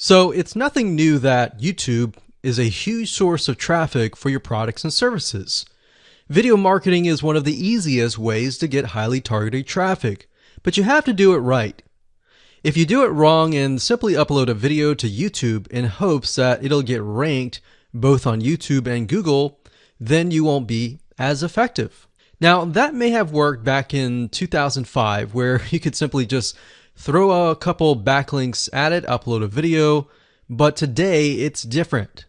So it's nothing new that YouTube is a huge source of traffic for your products and services. Video marketing is one of the easiest ways to get highly targeted traffic, but you have to do it right. If you do it wrong and simply upload a video to YouTube in hopes that it'll get ranked both on YouTube and Google, then you won't be as effective. Now, that may have worked back in 2005, where you could simply just throw a couple backlinks at it, upload a video, but today it's different.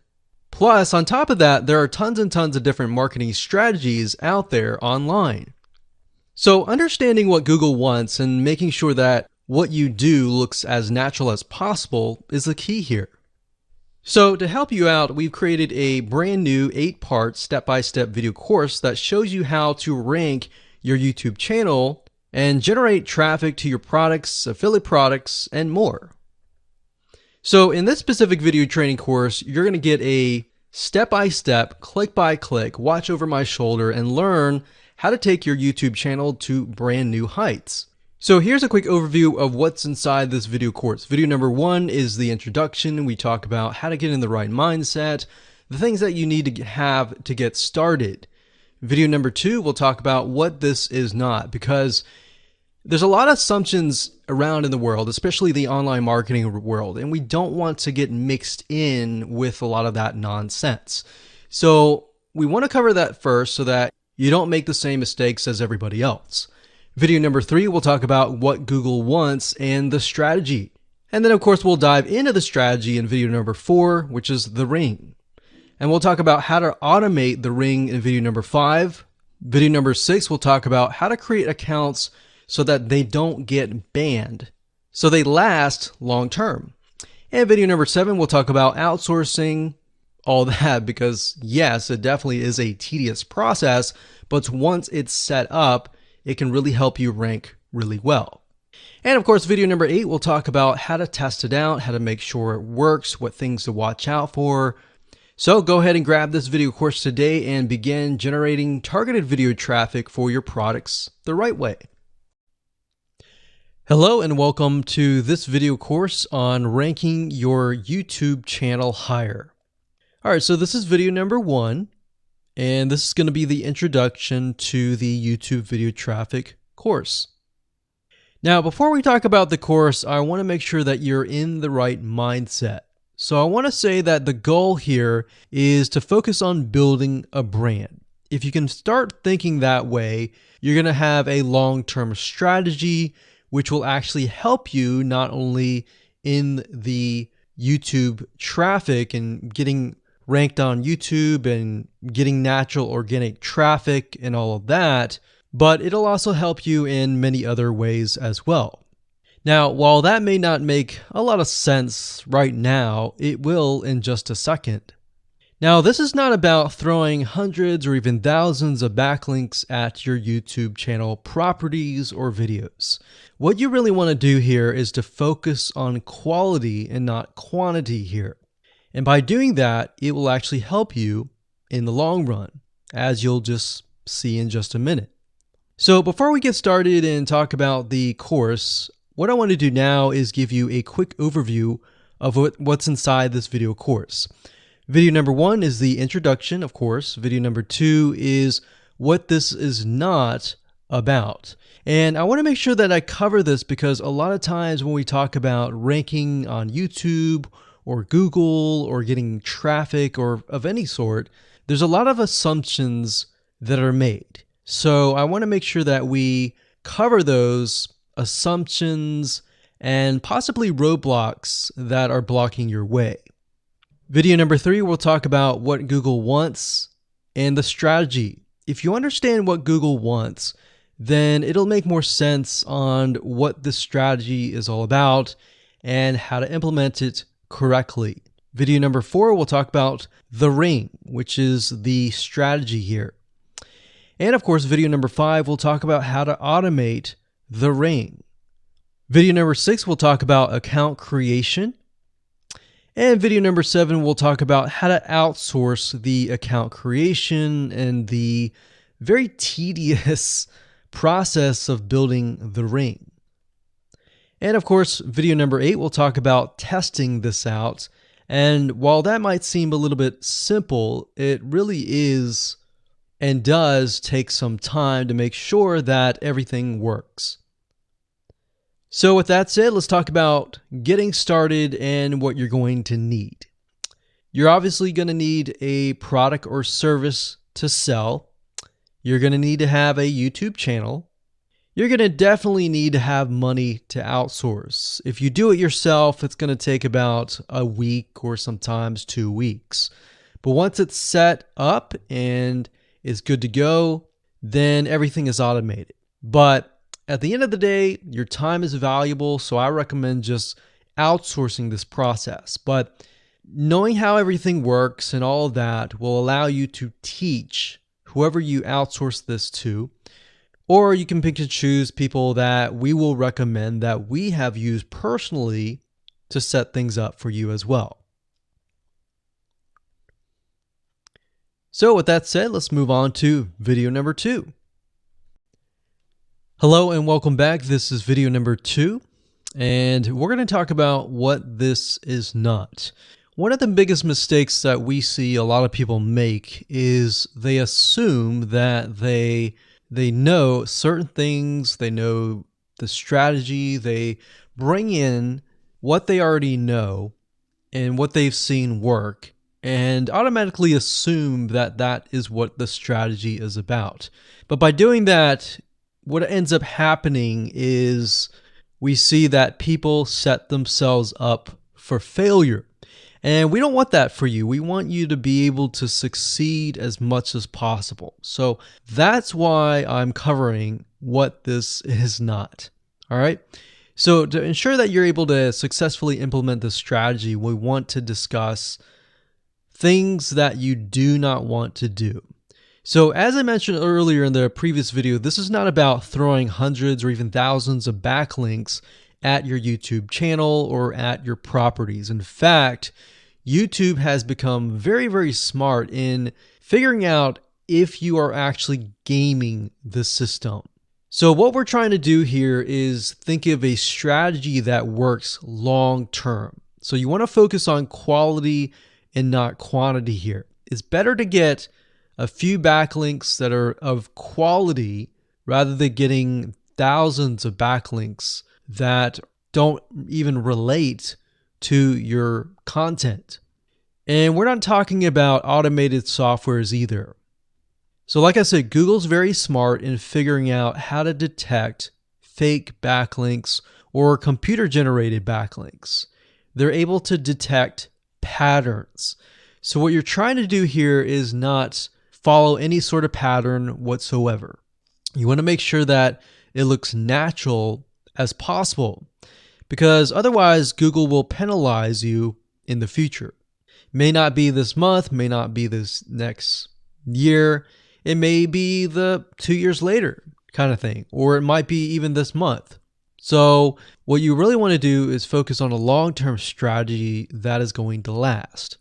Plus, on top of that, there are tons and tons of different marketing strategies out there online. So understanding what Google wants and making sure that what you do looks as natural as possible is the key here. So to help you out, we've created a brand new 8-part step-by-step video course that shows you how to rank your YouTube channel and generate traffic to your products, affiliate products, and more. So in this specific video training course, you're going to get a step-by-step, click-by-click, watch over my shoulder, and learn how to take your YouTube channel to brand new heights. So here's a quick overview of what's inside this video course. Video number 1 is the introduction. We talk about how to get in the right mindset, the things that you need to have to get started. Video number 2, we'll talk about what this is not, because there's a lot of assumptions around in the world, especially the online marketing world, and we don't want to get mixed in with a lot of that nonsense. So we want to cover that first so that you don't make the same mistakes as everybody else. Video number 3, we'll talk about what Google wants and the strategy. And then of course we'll dive into the strategy in video number 4, which is the ring. And we'll talk about how to automate the ring in video number 5. Video number 6, we'll talk about how to create accounts so that they don't get banned, so they last long term. And video number 7, we'll talk about outsourcing, all that, because yes, it definitely is a tedious process, but once it's set up, it can really help you rank really well. And of course, video number 8, we'll talk about how to test it out, how to make sure it works, what things to watch out for. So go ahead and grab this video course today and begin generating targeted video traffic for your products the right way. Hello and welcome to this video course on ranking your YouTube channel higher. All right, so this is video number 1. And this is going to be the introduction to the YouTube video traffic course. Now, before we talk about the course, I want to make sure that you're in the right mindset. So I want to say that the goal here is to focus on building a brand. If you can start thinking that way, you're going to have a long-term strategy, which will actually help you not only in the YouTube traffic and getting ranked on YouTube and getting natural organic traffic and all of that, but it'll also help you in many other ways as well. Now, while that may not make a lot of sense right now, it will in just a second. Now, this is not about throwing hundreds or even thousands of backlinks at your YouTube channel properties or videos. What you really want to do here is to focus on quality and not quantity here. And by doing that, it will actually help you in the long run, as you'll just see in just a minute. So before we get started and talk about the course, what I want to do now is give you a quick overview of what's inside this video course. Video number 1 is the introduction, of course. Video number 2 is what this is not about. And I want to make sure that I cover this because a lot of times when we talk about ranking on YouTube or Google or getting traffic or of any sort, there's a lot of assumptions that are made. So I want to make sure that we cover those assumptions and possibly roadblocks that are blocking your way. Video number 3, we'll talk about what Google wants and the strategy. If you understand what Google wants, then it'll make more sense on what the strategy is all about and how to implement it correctly. Video number 4, we'll talk about the ring, which is the strategy here. And of course, video number 5, we'll talk about how to automate the ring. Video number 6, we'll talk about account creation. And video number 7, we'll talk about how to outsource the account creation and the very tedious process of building the ring. And of course, video number 8, we'll talk about testing this out. And while that might seem a little bit simple, it really is and does take some time to make sure that everything works. So with that said, let's talk about getting started and what you're going to need. You're obviously going to need a product or service to sell. You're going to need to have a YouTube channel. You're going to definitely need to have money to outsource. If you do it yourself, it's going to take about a week or sometimes 2 weeks. But once it's set up and is good to go, then everything is automated. But at the end of the day, your time is valuable, so I recommend just outsourcing this process. But knowing how everything works and all of that will allow you to teach whoever you outsource this to, or you can pick and choose people that we will recommend that we have used personally to set things up for you as well. So with that said, let's move on to video number 2. Hello and welcome back. This is video number 2, and we're going to talk about what this is not. One of the biggest mistakes that we see a lot of people make is they assume that they know certain things, they know the strategy, they bring in what they already know and what they've seen work, and automatically assume that that is what the strategy is about. But by doing that, what ends up happening is we see that people set themselves up for failure. And we don't want that for you. We want you to be able to succeed as much as possible. So that's why I'm covering what this is not. All right. So to ensure that you're able to successfully implement this strategy, we want to discuss things that you do not want to do. So as I mentioned earlier in the previous video, this is not about throwing hundreds or even thousands of backlinks at your YouTube channel or at your properties. In fact, YouTube has become very, very smart in figuring out if you are actually gaming the system. So what we're trying to do here is think of a strategy that works long term. So you want to focus on quality and not quantity here. It's better to get a few backlinks that are of quality rather than getting thousands of backlinks that don't even relate to your content. And we're not talking about automated softwares either. So like I said, Google's very smart in figuring out how to detect fake backlinks or computer-generated backlinks. They're able to detect patterns. So what you're trying to do here is not follow any sort of pattern whatsoever. You want to make sure that it looks natural as possible, because otherwise Google will penalize you in the future. May not be this month, may not be this next year, it may be the 2 years later kind of thing, or it might be even this month. So what you really want to do is focus on a long-term strategy that is going to last.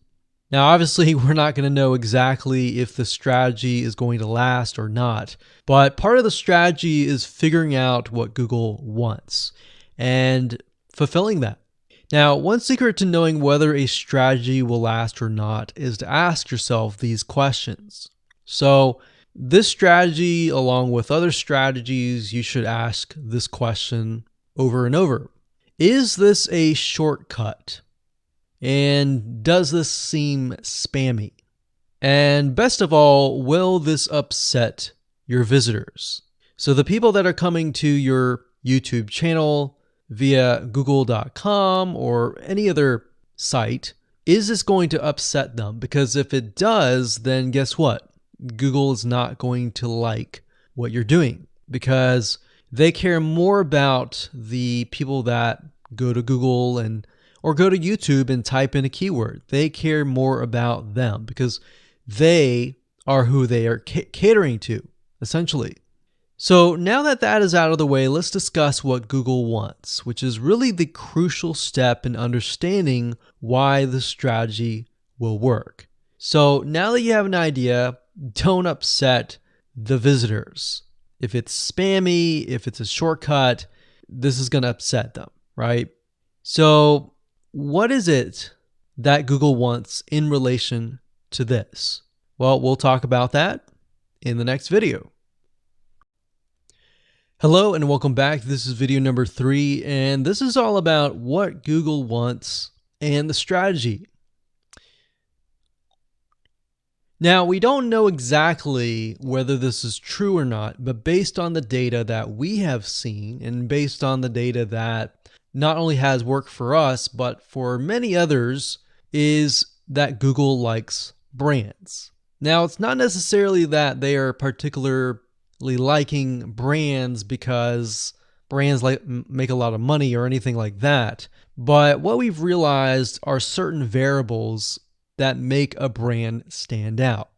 Now, obviously, we're not going to know exactly if the strategy is going to last or not, but part of the strategy is figuring out what Google wants and fulfilling that. Now, one secret to knowing whether a strategy will last or not is to ask yourself these questions. So this strategy, along with other strategies, you should ask this question over and over. Is this a shortcut? And does this seem spammy? And best of all, will this upset your visitors? So the people that are coming to your YouTube channel via google.com or any other site, is this going to upset them? Because if it does, then guess what? Google is not going to like what you're doing, because they care more about the people that go to Google or go to YouTube and type in a keyword. They care more about them because they are who they are catering to, essentially. So now that that is out of the way, let's discuss what Google wants, which is really the crucial step in understanding why the strategy will work. So now that you have an idea, don't upset the visitors. If it's spammy, if it's a shortcut, this is going to upset them, right? So what is it that Google wants in relation to this? Well, we'll talk about that in the next video. Hello and welcome back. This is video number 3, and this is all about what Google wants and the strategy. Now, we don't know exactly whether this is true or not, but based on the data that we have seen and based on the data that not only has worked for us, but for many others, is that Google likes brands. Now, it's not necessarily that they are particularly liking brands because brands make a lot of money or anything like that. But what we've realized are certain variables that make a brand stand out.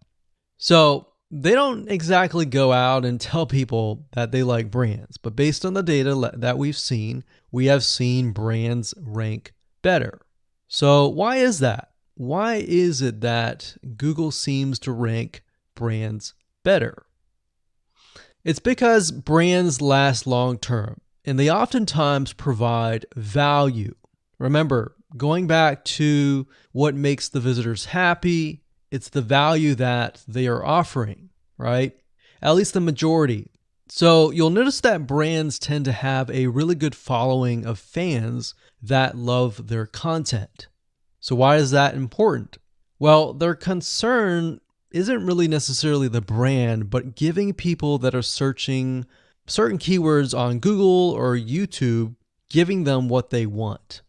So they don't exactly go out and tell people that they like brands, but based on the data that we've seen, we have seen brands rank better. So why is that? Why is it that Google seems to rank brands better? It's because brands last long term, and they oftentimes provide value. Remember, going back to what makes the visitors happy, it's the value that they are offering, right? At least the majority. So you'll notice that brands tend to have a really good following of fans that love their content. So why is that important? Well, their concern isn't really necessarily the brand, but giving people that are searching certain keywords on Google or YouTube, giving them what they want.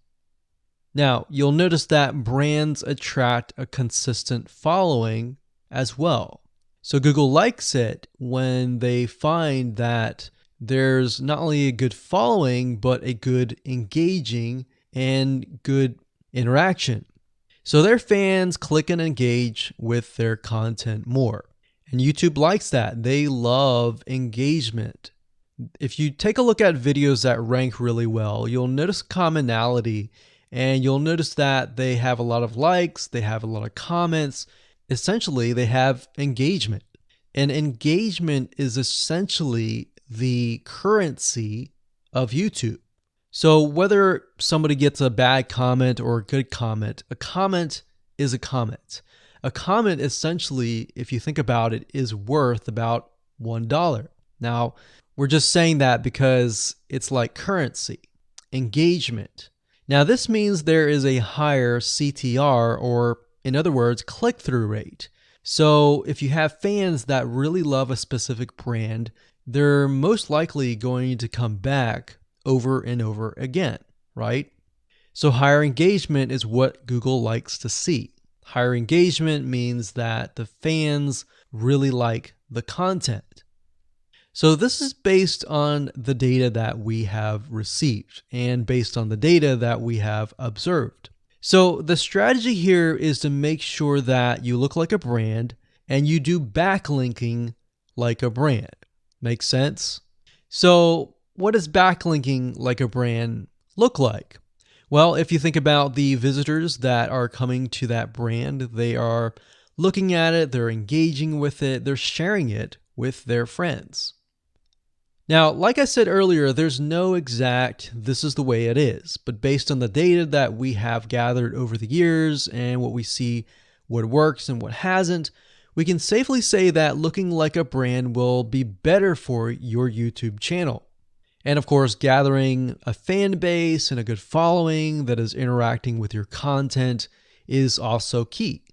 Now, you'll notice that brands attract a consistent following as well. So Google likes it when they find that there's not only a good following, but a good engaging and good interaction. So their fans click and engage with their content more. And YouTube likes that. They love engagement. If you take a look at videos that rank really well, you'll notice commonality, and you'll notice that they have a lot of likes, they have a lot of comments. Essentially, they have engagement. And engagement is essentially the currency of YouTube. So whether somebody gets a bad comment or a good comment, a comment is a comment. A comment essentially, if you think about it, is worth about $1. Now, we're just saying that because it's like currency, engagement. Now, this means there is a higher CTR, or in other words, click-through rate. So if you have fans that really love a specific brand, they're most likely going to come back over and over again, right? So higher engagement is what Google likes to see. Higher engagement means that the fans really like the content. So this is based on the data that we have received and based on the data that we have observed. So the strategy here is to make sure that you look like a brand and you do backlinking like a brand. Make sense? So what does backlinking like a brand look like? Well, if you think about the visitors that are coming to that brand, they are looking at it, they're engaging with it, they're sharing it with their friends. Now, like I said earlier, there's no exact this is the way it is, but based on the data that we have gathered over the years and what we see, what works and what hasn't, we can safely say that looking like a brand will be better for your YouTube channel. And of course, gathering a fan base and a good following that is interacting with your content is also key.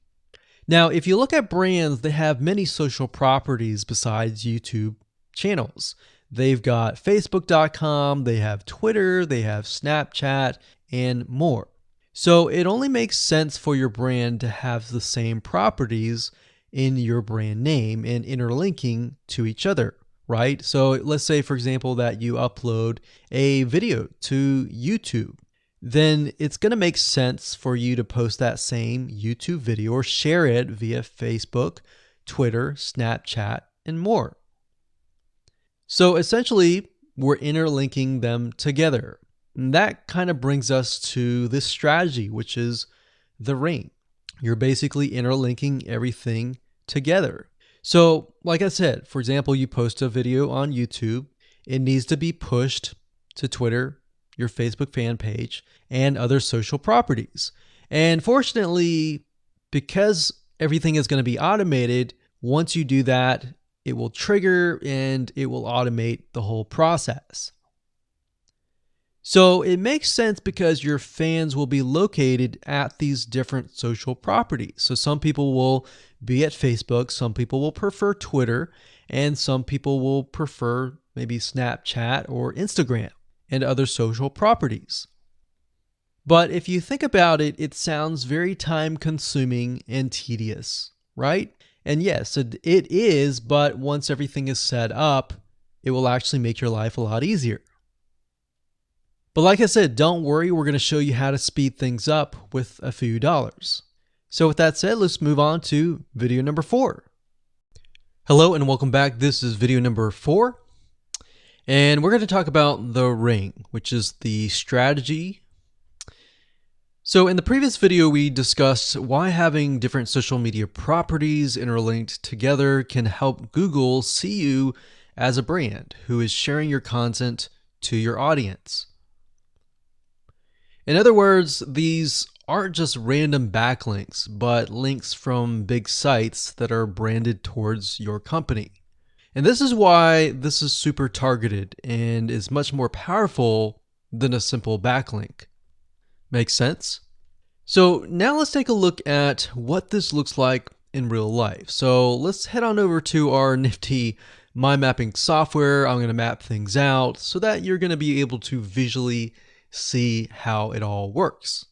Now, if you look at brands, they have many social properties besides YouTube channels. They've got Facebook.com, they have Twitter, they have Snapchat, and more. So it only makes sense for your brand to have the same properties in your brand name and interlinking to each other, right? So let's say, for example, that you upload a video to YouTube. Then it's going to make sense for you to post that same YouTube video or share it via Facebook, Twitter, Snapchat, and more. So essentially, we're interlinking them together. And that kind of brings us to this strategy, which is the ring. You're basically interlinking everything together. So like I said, for example, you post a video on YouTube, it needs to be pushed to Twitter, your Facebook fan page, and other social properties. And fortunately, because everything is going to be automated, once you do that, it will trigger and it will automate the whole process. So it makes sense because your fans will be located at these different social properties. So some people will be at Facebook, some people will prefer Twitter, and some people will prefer maybe Snapchat or Instagram and other social properties. But if you think about it, it sounds very time consuming and tedious, right? And yes, it is, but once everything is set up, it will actually make your life a lot easier. But like I said, don't worry, we're going to show you how to speed things up with a few dollars. So with that said, let's move on to video number 4. Hello and welcome back. This is video number 4. And we're going to talk about the ring, which is the strategy. So in the previous video, we discussed why having different social media properties interlinked together can help Google see you as a brand who is sharing your content to your audience. In other words, these aren't just random backlinks, but links from big sites that are branded towards your company. And this is why this is super targeted and is much more powerful than a simple backlink. Make sense? So now let's take a look at what this looks like in real life. So let's head on over to our nifty mind mapping software. I'm going to map things out so that you're going to be able to visually see how it all works.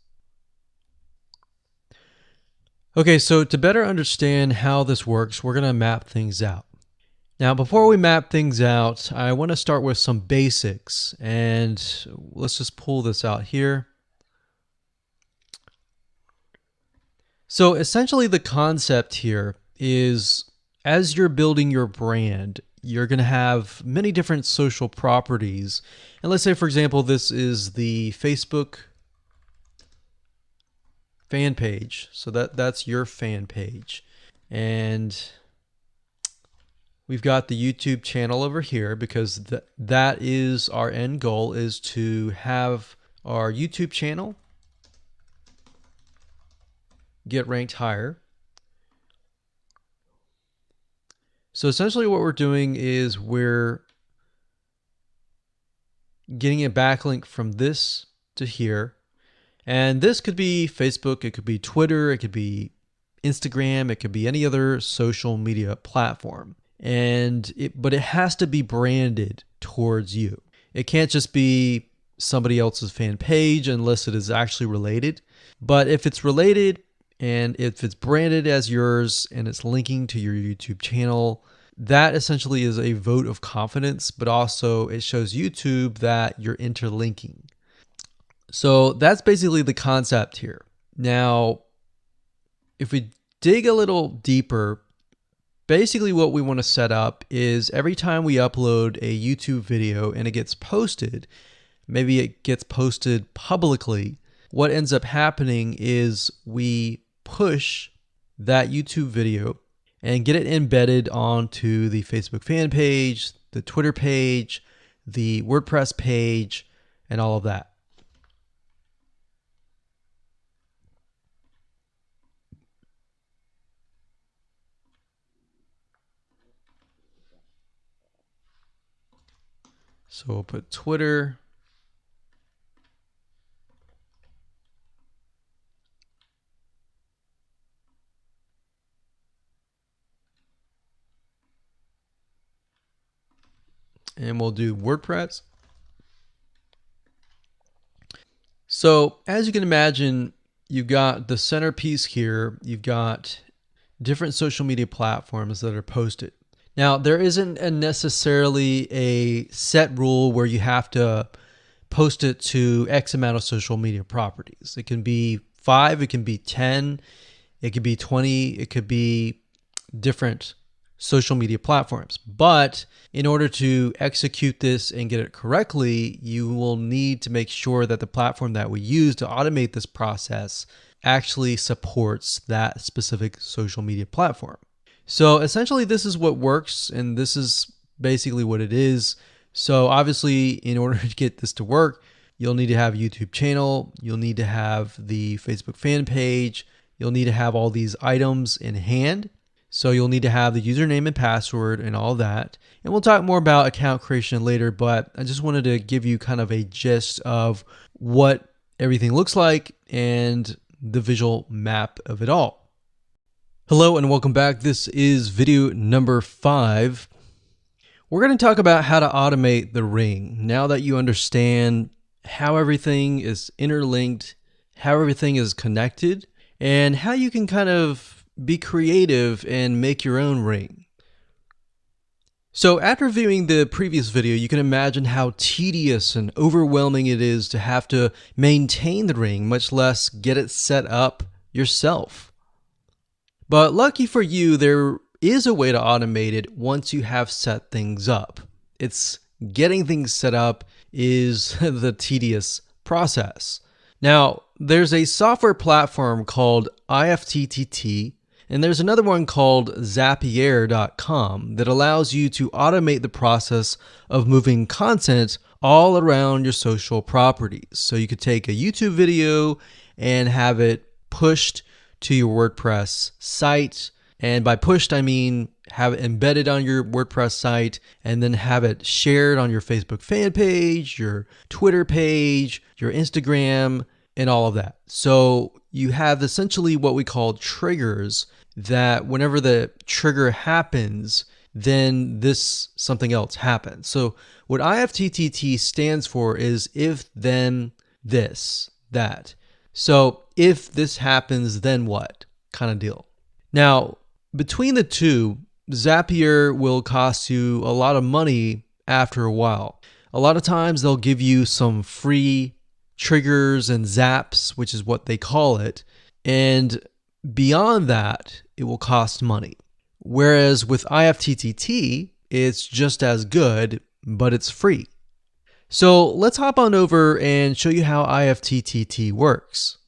Okay, so to better understand how this works, we're going to map things out. Now, before we map things out, I want to start with some basics, and let's just pull this out here. So essentially the concept here is as you're building your brand, you're going to have many different social properties. And let's say, for example, this is the Facebook fan page. So that's your fan page. And we've got the YouTube channel over here because that is our end goal, is to have our YouTube channel get ranked higher. So essentially what we're doing is we're getting a backlink from this to here. And this could be Facebook, it could be Twitter, it could be Instagram, it could be any other social media platform. But it has to be branded towards you. It can't just be somebody else's fan page unless it is actually related. But if it's related, and if it's branded as yours and it's linking to your YouTube channel, that essentially is a vote of confidence, but also it shows YouTube that you're interlinking. So that's basically the concept here. Now, if we dig a little deeper, basically what we want to set up is every time we upload a YouTube video and it gets posted, maybe it gets posted publicly, what ends up happening is we push that YouTube video and get it embedded onto the Facebook fan page, the Twitter page, the WordPress page, and all of that. So we'll put Twitter. And we'll do WordPress. So as you can imagine, you've got the centerpiece here. You've got different social media platforms that are posted. Now, there isn't necessarily a set rule where you have to post it to X amount of social media properties. It can be 5, it can be 10, it could be 20, it could be different social media platforms. But in order to execute this and get it correctly, you will need to make sure that the platform that we use to automate this process actually supports that specific social media platform. So essentially this is what works, and this is basically what it is. So obviously in order to get this to work, you'll need to have a YouTube channel, you'll need to have the Facebook fan page, you'll need to have all these items in hand. So you'll need to have the username and password and all that. And we'll talk more about account creation later, but I just wanted to give you kind of a gist of what everything looks like and the visual map of it all. Hello and welcome back. This is video number 5. We're going to talk about how to automate the ring. Now that you understand how everything is interlinked, how everything is connected, and how you can kind of be creative and make your own ring. So after viewing the previous video, you can imagine how tedious and overwhelming it is to have to maintain the ring, much less get it set up yourself. But lucky for you, there is a way to automate it once you have set things up. It's getting things set up is the tedious process. Now, there's a software platform called IFTTT, and there's another one called Zapier.com that allows you to automate the process of moving content all around your social properties. So you could take a YouTube video and have it pushed to your WordPress site. And by pushed, I mean have it embedded on your WordPress site and then have it shared on your Facebook fan page, your Twitter page, your Instagram, and all of that. So you have essentially what we call triggers that whenever the trigger happens, then something else happens. So what IFTTT stands for is if, then, this, that. So if this happens, then what kind of deal. Now, between the two, Zapier will cost you a lot of money after a while. A lot of times they'll give you some free triggers and zaps, which is what they call it. And beyond that, it will cost money. Whereas with IFTTT, it's just as good, but it's free. So let's hop on over and show you how IFTTT works.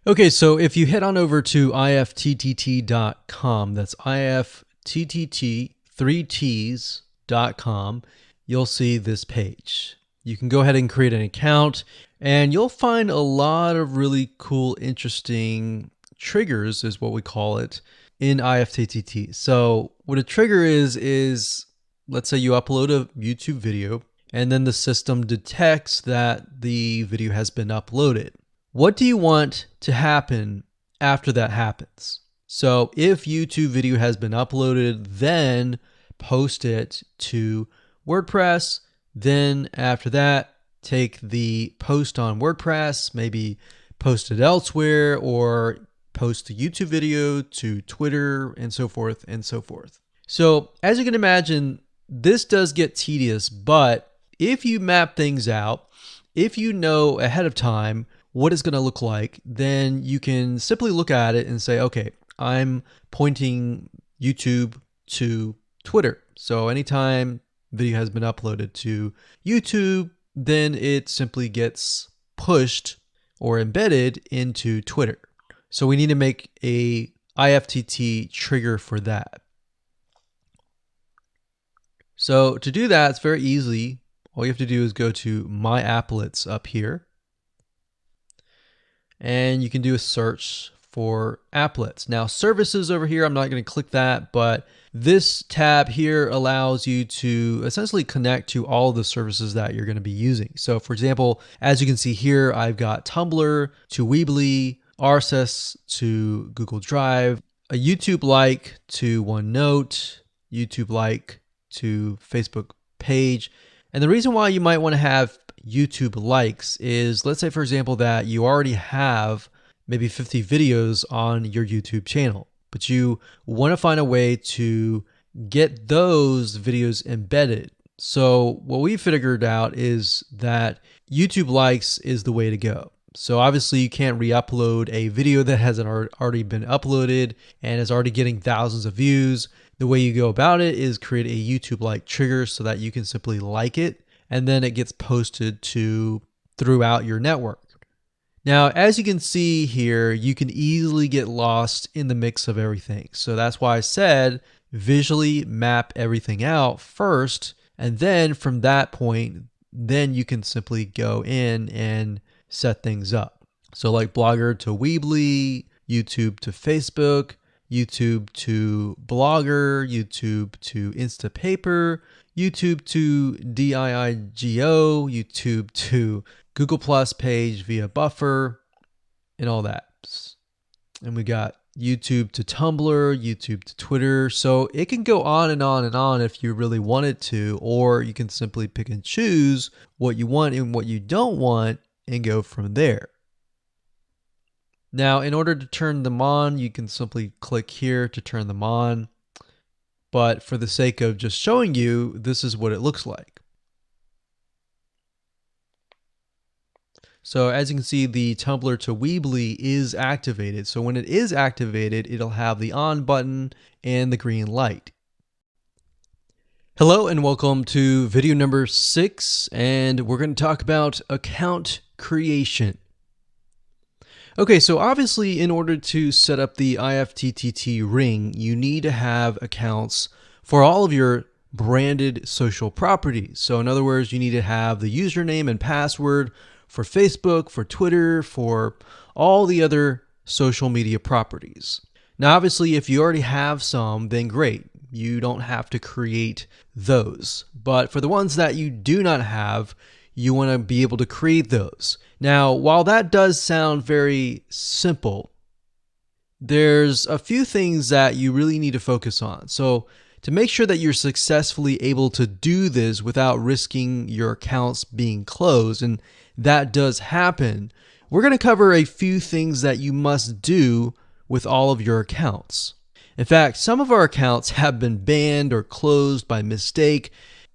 Okay, so if you head on over to ifttt.com, that's ifttt3ts.com, you'll see this page. You can go ahead and create an account and you'll find a lot of really cool, interesting triggers is what we call it in IFTTT. So what a trigger is let's say you upload a YouTube video and then the system detects that the video has been uploaded. What do you want to happen after that happens? So if YouTube video has been uploaded, then post it to WordPress. Then after that, take the post on WordPress, maybe post it elsewhere, or post the YouTube video to Twitter, and so forth and so forth. So as you can imagine, this does get tedious, but if you map things out, if you know ahead of time what it's going to look like, then you can simply look at it and say, okay, I'm pointing YouTube to Twitter. So anytime video has been uploaded to YouTube, then it simply gets pushed or embedded into Twitter. So we need to make a IFTTT trigger for that. So to do that, it's very easy. All you have to do is go to My Applets up here. And you can do a search for applets. Now services over here, I'm not going to click that, but this tab here allows you to essentially connect to all of the services that you're going to be using. So for example, as you can see here, I've got Tumblr to Weebly, RSS to Google Drive, a YouTube like to OneNote, YouTube like to Facebook page. And the reason why you might want to have YouTube likes is, let's say for example that you already have maybe 50 videos on your YouTube channel, but you want to find a way to get those videos embedded. So what we figured out is that YouTube likes is the way to go. So obviously you can't re-upload a video that hasn't already been uploaded and is already getting thousands of views. The way you go about it is create a YouTube like trigger so that you can simply like it and then it gets posted to throughout your network. Now, as you can see here, you can easily get lost in the mix of everything. So that's why I said visually map everything out first, And then from that point, then you can simply go in and set things up. So like Blogger to Weebly, YouTube to Facebook, YouTube to Blogger, YouTube to Instapaper, YouTube to DIIGO, YouTube to Google Plus page via Buffer, and all that. And we got YouTube to Tumblr, YouTube to Twitter. So it can go on and on and on if you really want it to, or you can simply pick and choose what you want and what you don't want and go from there. Now, in order to turn them on, you can simply click here to turn them on. But for the sake of just showing you, this is what it looks like. So as you can see, the Tumblr to Weebly is activated. So when it is activated, it'll have the on button and the green light. Hello and welcome to video number 6, and we're going to talk about account creation. Okay, so obviously in order to set up the IFTTT ring, you need to have accounts for all of your branded social properties. So in other words, you need to have the username and password for Facebook, for Twitter, for all the other social media properties. Now, obviously, if you already have some, then great. You don't have to create those. But for the ones that you do not have, you want to be able to create those. Now, while that does sound very simple, there's a few things that you really need to focus on. So to make sure that you're successfully able to do this without risking your accounts being closed, and that does happen, we're going to cover a few things that you must do with all of your accounts. In fact, some of our accounts have been banned or closed by mistake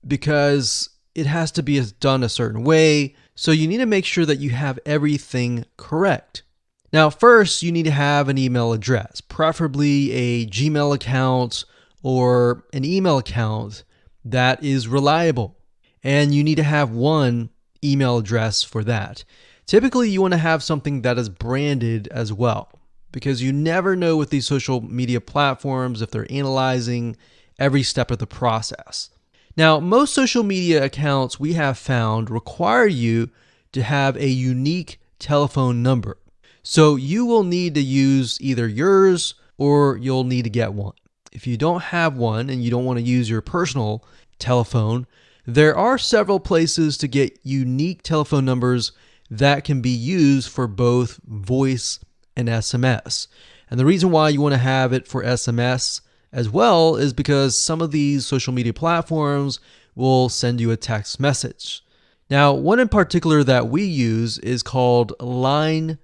because it has to be done a certain way. So you need to make sure that you have everything correct. Now, first, you need to have an email address, preferably a Gmail account or an email account that is reliable. And you need to have one email address for that. Typically, you want to have something that is branded as well, because you never know with these social media platforms if they're analyzing every step of the process. Now, most social media accounts we have found require you to have a unique telephone number. So you will need to use either yours or you'll need to get one. If you don't have one and you don't want to use your personal telephone, there are several places to get unique telephone numbers that can be used for both voice and SMS. And the reason why you want to have it for SMS as well is because some of these social media platforms will send you a text message. Now, one in particular that we use is called line2.com.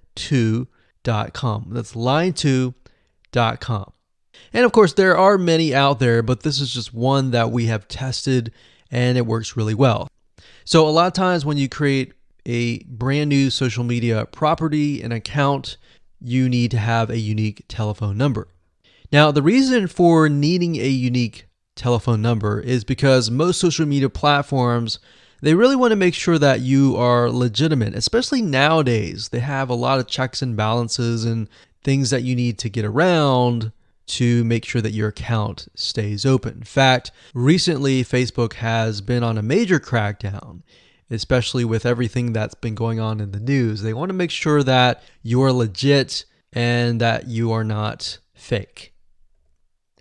That's line2.com. And of course, there are many out there, but this is just one that we have tested and it works really well. So a lot of times when you create a brand new social media property, an account, you need to have a unique telephone number. Now, the reason for needing a unique telephone number is because most social media platforms, they really want to make sure that you are legitimate, especially nowadays. They have a lot of checks and balances and things that you need to get around to make sure that your account stays open. In fact, recently, Facebook has been on a major crackdown, especially with everything that's been going on in the news. They want to make sure that you are legit and that you are not fake.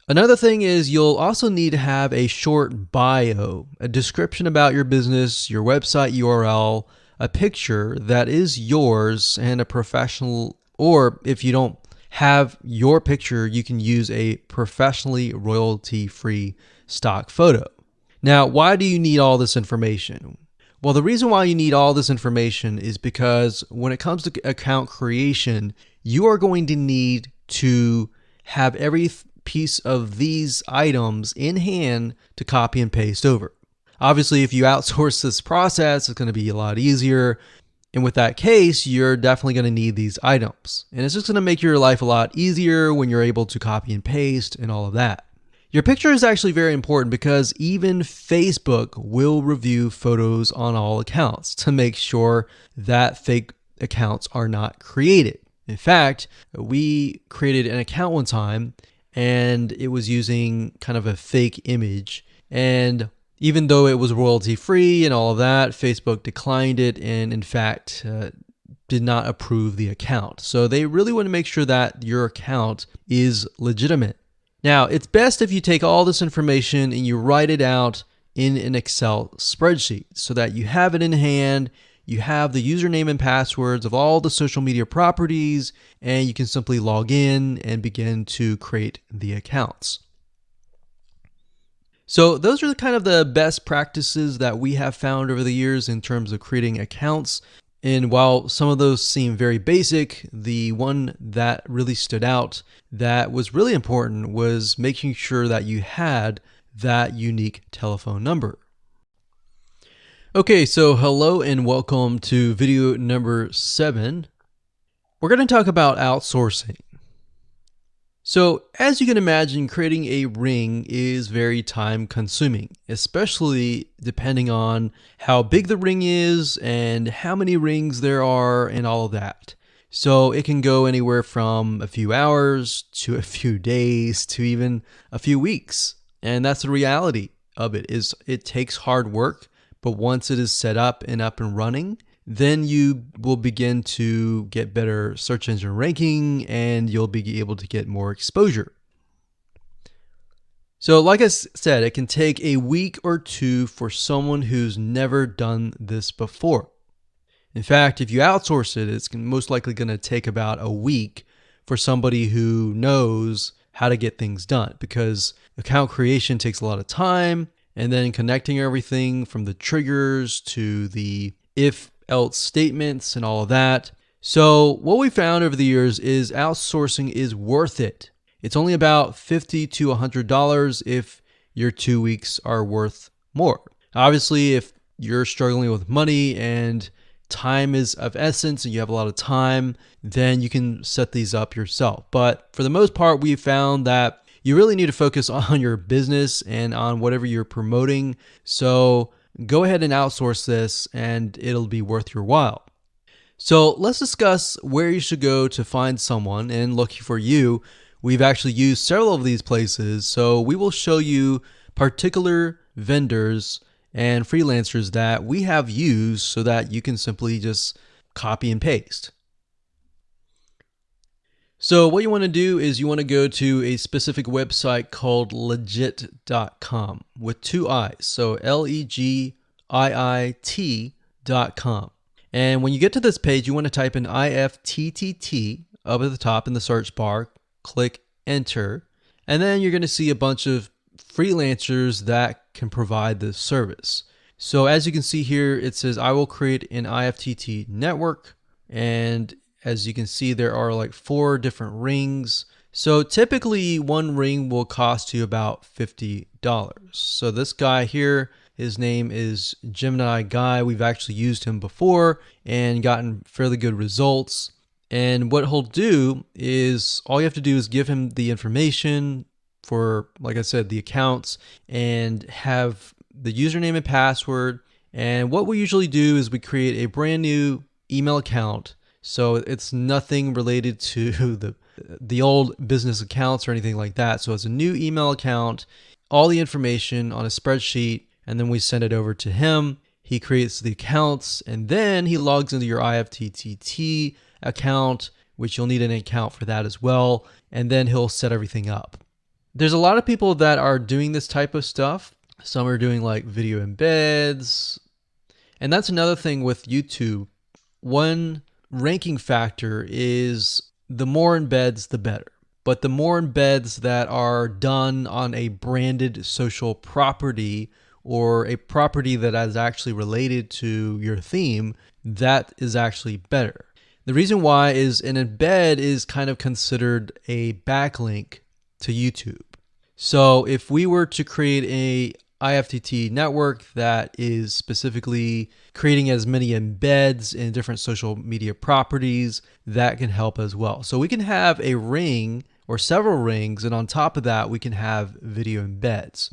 Another thing is you'll also need to have a short bio, a description about your business, your website URL, a picture that is yours, and a professional, or if you don't have your picture, you can use a professionally royalty-free stock photo. Now, why do you need all this information? Well, the reason why you need all this information is because when it comes to account creation, you are going to need to have every piece of these items in hand to copy and paste over. Obviously, if you outsource this process, it's going to be a lot easier. And with that case, you're definitely going to need these items. And it's just going to make your life a lot easier when you're able to copy and paste and all of that. Your picture is actually very important because even Facebook will review photos on all accounts to make sure that fake accounts are not created. In fact, we created an account one time and it was using kind of a fake image, and Even though it was royalty free and all of that, Facebook declined it and in fact did not approve the account. So they really want to make sure that your account is legitimate. Now, it's best if you take all this information and you write it out in an Excel spreadsheet so that you have it in hand, you have the username and passwords of all the social media properties, and you can simply log in and begin to create the accounts. So those are kind of the best practices that we have found over the years in terms of creating accounts. And while some of those seem very basic, the one that really stood out that was really important was making sure that you had that unique telephone number. Okay, so hello and welcome to video number 7. We're going to talk about outsourcing. So as you can imagine, creating a ring is very time consuming, especially depending on how big the ring is and how many rings there are and all of that. So it can go anywhere from a few hours to a few days to even a few weeks. And that's the reality of it, is it takes hard work, but once it is set up and running, then you will begin to get better search engine ranking and you'll be able to get more exposure. So like I said, it can take a week or two for someone who's never done this before. In fact, if you outsource it, it's most likely going to take about a week for somebody who knows how to get things done, because account creation takes a lot of time, and then connecting everything from the triggers to the if else statements and all of that. So what we found over the years is outsourcing is worth it. It's only about $50 to $100 if your 2 weeks are worth more. Obviously, if you're struggling with money and time is of essence and you have a lot of time, then you can set these up yourself. But for the most part, we found that you really need to focus on your business and on whatever you're promoting. So go ahead and outsource this and it'll be worth your while. So let's discuss where you should go to find someone. And lucky for you, we've actually used several of these places. So we will show you particular vendors and freelancers that we have used so that you can simply just copy and paste. So what you want to do is you want to go to a specific website called legit.com with 2 I's. So LEGIIT.com. And when you get to this page, you want to type in IFTTT up at the top in the search bar, click enter, and then you're going to see a bunch of freelancers that can provide this service. So as you can see here, it says I will create an IFTT network, and as you can see, there are like 4 different rings. So typically one ring will cost you about $50. So this guy here, his name is Gemini Guy. We've actually used him before and gotten fairly good results. And what he'll do is all you have to do is give him the information for, like I said, the accounts, and have the username and password. And what we usually do is we create a brand new email account. So it's nothing related to the old business accounts or anything like that. So it's a new email account, all the information on a spreadsheet, and then we send it over to him. He creates the accounts, and then he logs into your IFTTT account, which you'll need an account for that as well. And then he'll set everything up. There's a lot of people that are doing this type of stuff. Some are doing like video embeds. And that's another thing with YouTube. One ranking factor is the more embeds, the better. But the more embeds that are done on a branded social property or a property that is actually related to your theme, that is actually better. The reason why is an embed is kind of considered a backlink to YouTube. So if we were to create a IFTT network that is specifically creating as many embeds in different social media properties, that can help as well. So we can have a ring or several rings, and on top of that, we can have video embeds.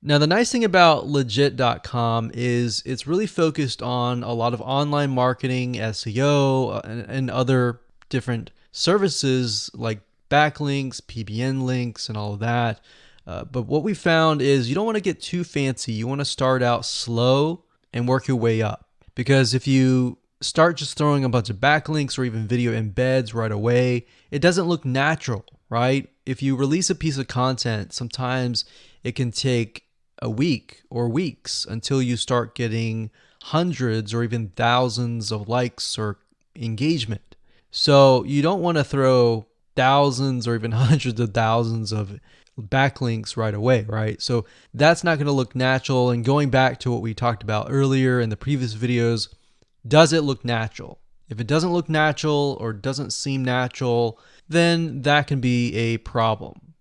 Now, the nice thing about legit.com is it's really focused on a lot of online marketing, SEO, and other different services like backlinks, PBN links, and all of that. But what we found is you don't want to get too fancy. You want to start out slow and work your way up. Because if you start just throwing a bunch of backlinks or even video embeds right away, it doesn't look natural, right? If you release a piece of content, sometimes it can take a week or weeks until you start getting hundreds or even thousands of likes or engagement. So you don't want to throw thousands or even hundreds of thousands of backlinks right away, right? So that's not going to look natural. And going back to what we talked about earlier in the previous videos, does it look natural? If it doesn't look natural or doesn't seem natural, then that can be a problem.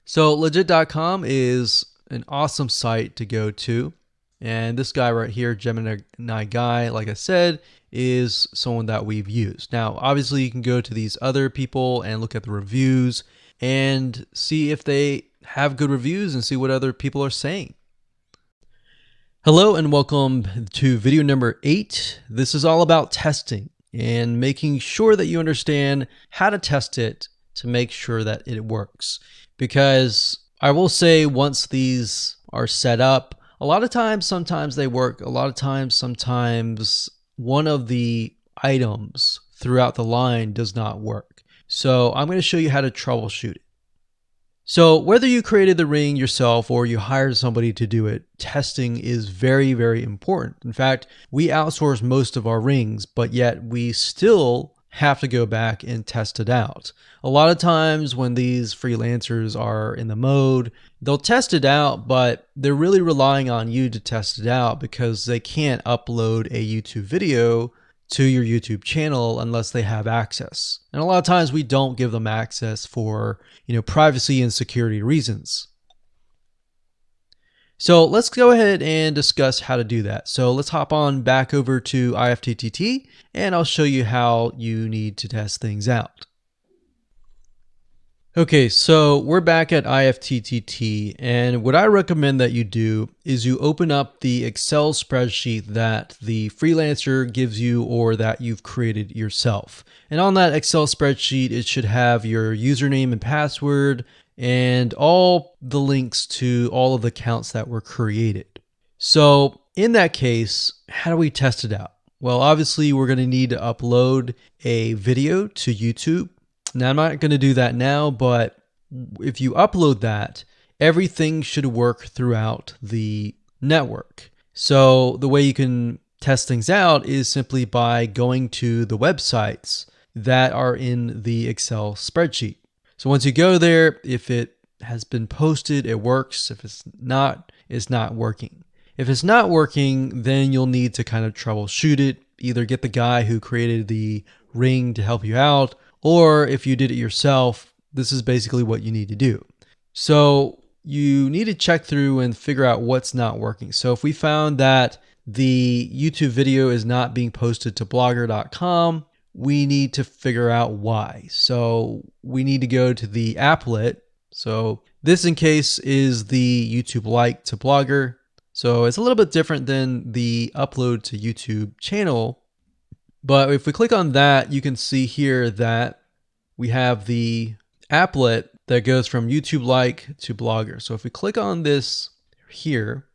So legit.com is an awesome site to go to. And this guy right here, Gemini Guy, like I said, is someone that we've used. Now, obviously, you can go to these other people and look at the reviews and see if they have good reviews and see what other people are saying. Hello and welcome to video number 8. This is all about testing and making sure that you understand how to test it to make sure that it works. Because I will say once these are set up, a lot of times, sometimes they work. A lot of times, sometimes one of the items throughout the line does not work. So I'm going to show you how to troubleshoot it. So whether you created the ring yourself or you hired somebody to do it, testing is very, very important. In fact, we outsource most of our rings, but yet we still have to go back and test it out. A lot of times when these freelancers are in the mode, they'll test it out, but they're really relying on you to test it out because they can't upload a YouTube video to your YouTube channel unless they have access. And a lot of times we don't give them access for, privacy and security reasons. So let's go ahead and discuss how to do that. So let's hop on back over to IFTTT and I'll show you how you need to test things out. Okay, so we're back at IFTTT, and what I recommend that you do is you open up the Excel spreadsheet that the freelancer gives you or that you've created yourself. And on that Excel spreadsheet, it should have your username and password and all the links to all of the accounts that were created. So in that case, how do we test it out? Well, obviously we're going to need to upload a video to YouTube. Now, I'm not going to do that now, but if you upload that, everything should work throughout the network. So the way you can test things out is simply by going to the websites that are in the Excel spreadsheet. So once you go there, if it has been posted, it works. If it's not working. If it's not working, then you'll need to kind of troubleshoot it. Either get the guy who created the ring to help you out, or if you did it yourself, this is basically what you need to do. So you need to check through and figure out what's not working. So if we found that the YouTube video is not being posted to blogger.com, we need to figure out why. So we need to go to the applet. So this in case is the YouTube like to Blogger. So it's a little bit different than the upload to YouTube channel. But if we click on that, you can see here that we have the applet that goes from YouTube like to Blogger. So if we click on this here,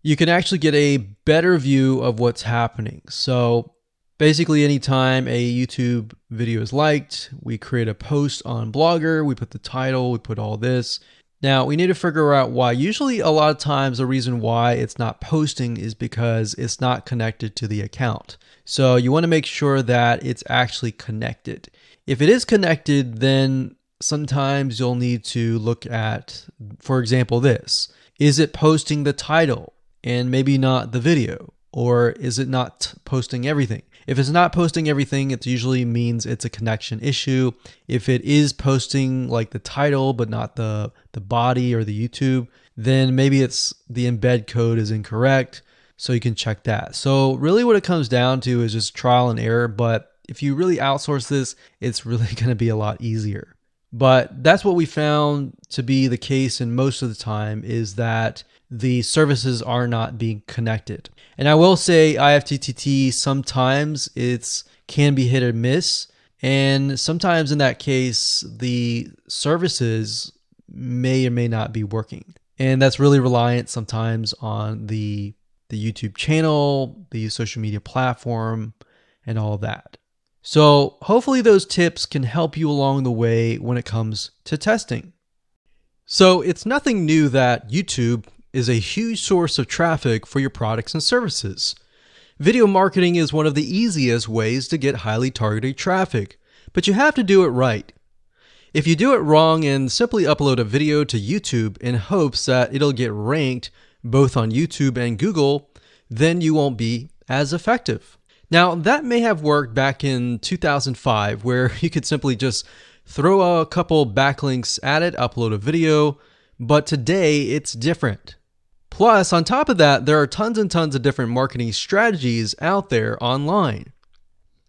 you can actually get a better view of what's happening. So basically anytime a YouTube video is liked, we create a post on Blogger, we put the title, we put all this. Now we need to figure out why. Usually a lot of times the reason why it's not posting is because it's not connected to the account. So you want to make sure that it's actually connected. If it is connected, then sometimes you'll need to look at, for example, this. Is it posting the title and maybe not the video? Or is it not posting everything? If it's not posting everything, it usually means it's a connection issue. If it is posting like the title, but not the body or the YouTube, then maybe it's the embed code is incorrect. So you can check that. So really what it comes down to is just trial and error. But if you really outsource this, it's really going to be a lot easier. But that's what we found to be the case, and most of the time is that the services are not being connected. And I will say IFTTT, sometimes it can be hit or miss. And sometimes in that case, the services may or may not be working. And that's really reliant sometimes on the YouTube channel, the social media platform, and all of that. So hopefully those tips can help you along the way when it comes to testing. So it's nothing new that YouTube is a huge source of traffic for your products and services. Video marketing is one of the easiest ways to get highly targeted traffic, but you have to do it right. If you do it wrong and simply upload a video to YouTube in hopes that it'll get ranked both on YouTube and Google, then you won't be as effective. Now, that may have worked back in 2005, where you could simply just throw a couple backlinks at it, upload a video, but today it's different. Plus, on top of that, there are tons and tons of different marketing strategies out there online.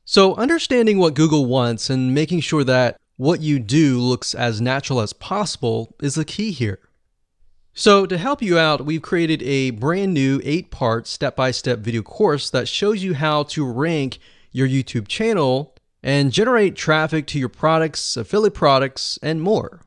So understanding what Google wants and making sure that what you do looks as natural as possible is the key here. So to help you out, we've created a brand new 8-part step-by-step video course that shows you how to rank your YouTube channel and generate traffic to your products, affiliate products, and more.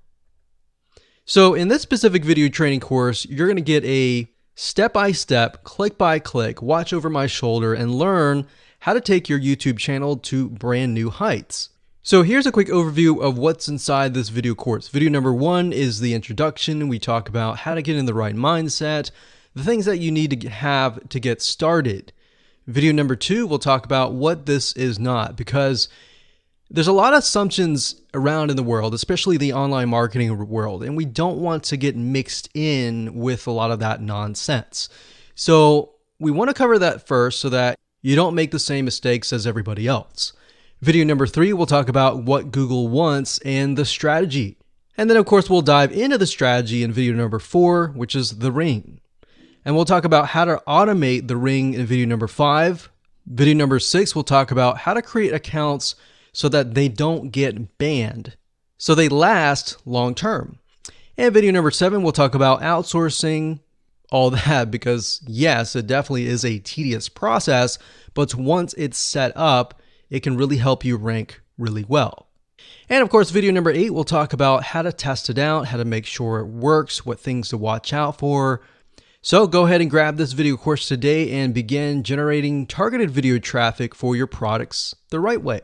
So in this specific video training course, you're going to get a step-by-step, click-by-click, watch over my shoulder and learn how to take your YouTube channel to brand new heights. So here's a quick overview of what's inside this video course. Video number 1 is the introduction. We talk about how to get in the right mindset, the things that you need to have to get started. Video number 2, we'll talk about what this is not, because there's a lot of assumptions around in the world, especially the online marketing world, and we don't want to get mixed in with a lot of that nonsense. So we want to cover that first so that you don't make the same mistakes as everybody else. Video number 3, we'll talk about what Google wants and the strategy. And then of course, we'll dive into the strategy in video number 4, which is the ring. And we'll talk about how to automate the ring in video number 5. Video number 6, we'll talk about how to create accounts so that they don't get banned, so they last long term. And video number 7, we'll talk about outsourcing, all that, because yes, it definitely is a tedious process, but once it's set up, it can really help you rank really well. And of course, video number 8, we'll talk about how to test it out, how to make sure it works, what things to watch out for. So go ahead and grab this video course today and begin generating targeted video traffic for your products the right way.